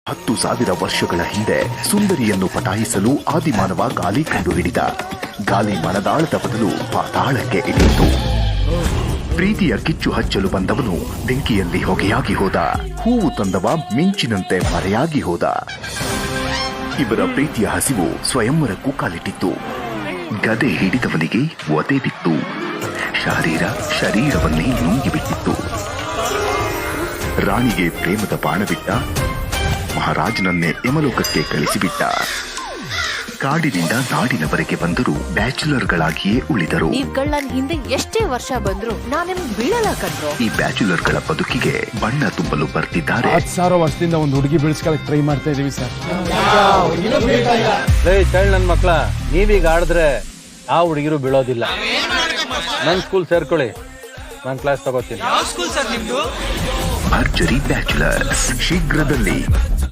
10,000 ವರ್ಷಗಳ ಹಿಂದೆ ಸುಂದರಿಯನ್ನು ಪಟಾಯಿಸಲು ಆದಿಮಾನವ ಗಾಲಿ ಕಂಡುಹಿಡಿದ. ಗಾಲಿ ಮನದಾಳದ ಬದಲು ಪಾತಾಳಕ್ಕೆ ಇಳಿಯಿತು. ಪ್ರೀತಿಯ ಕಿಚ್ಚು ಹಚ್ಚಲು ಬಂದವನು ಬೆಂಕಿಯಲ್ಲಿ ಹೊಗೆಯಾಗಿ ಹೋದ. ಹೂವು ತಂದವ ಮಿಂಚಿನಂತೆ ಮರೆಯಾಗಿ ಹೋದ. ಇವರ ಪ್ರೀತಿಯ ಹಸಿವು ಸ್ವಯಂವರಕ್ಕೂ ಕಾಲಿಟ್ಟಿತ್ತು. ಗದೆ ಹಿಡಿದವನಿಗೆ ಒದೆ ಬಿತ್ತು. ಶರೀರವನ್ನೇ ನುಂಗಿಬಿಟ್ಟಿತ್ತು. ರಾಣಿಗೆ ಪ್ರೇಮದ ಬಾಣ ಬಿಟ್ಟ. ಮಹಾರಾಜನನ್ನೇ ಯಮಲೋಕಕ್ಕೆ ಕಳಿಸಿಬಿಟ್ಟ. ಕಾಡಿನಿಂದ ನಾಡಿನವರೆಗೆ ಬಂದರೂ ಬ್ಯಾಚುಲರ್ಗಳಾಗಿಯೇ ಉಳಿದರು. ನೀವ್ಗಳನ್ನ ಹಿಂದೆ ಎಷ್ಟೇ ವರ್ಷ ಬಂದ್ರು ನಾನು ನಿಮ್ಗೆ ಬೀಳಲ್ಲ ಕಣ್ರು. ಈ ಬ್ಯಾಚುಲರ್ಗಳ ಬದುಕಿಗೆ ಬಣ್ಣ ತುಂಬಲು ಬರ್ತಿದ್ದಾರೆ. 10,000 ವರ್ಷದಿಂದ ಒಂದು ಹುಡುಗಿ ಬೆಳೆಸ್ಕೊಳಕ್ ಟ್ರೈ ಮಾಡ್ತಾ ಇದೀವಿ ಸರ್. ನನ್ ಮಕ್ಳ, ನೀವೀಗ ಆಡಿದ್ರೆ ಆ ಹುಡುಗಿರು ಬೀಳೋದಿಲ್ಲ. ನನ್ ಸ್ಕೂಲ್ ಸೇರ್ಕೊಳ್ಳಿ, ನಾನ್ ಕ್ಲಾಸ್ ತಗೋತೀನಿ. ಭರ್ಜರಿ ಬ್ಯಾಚುಲರ್ಸ್ ಶೀಘ್ರದಲ್ಲಿ.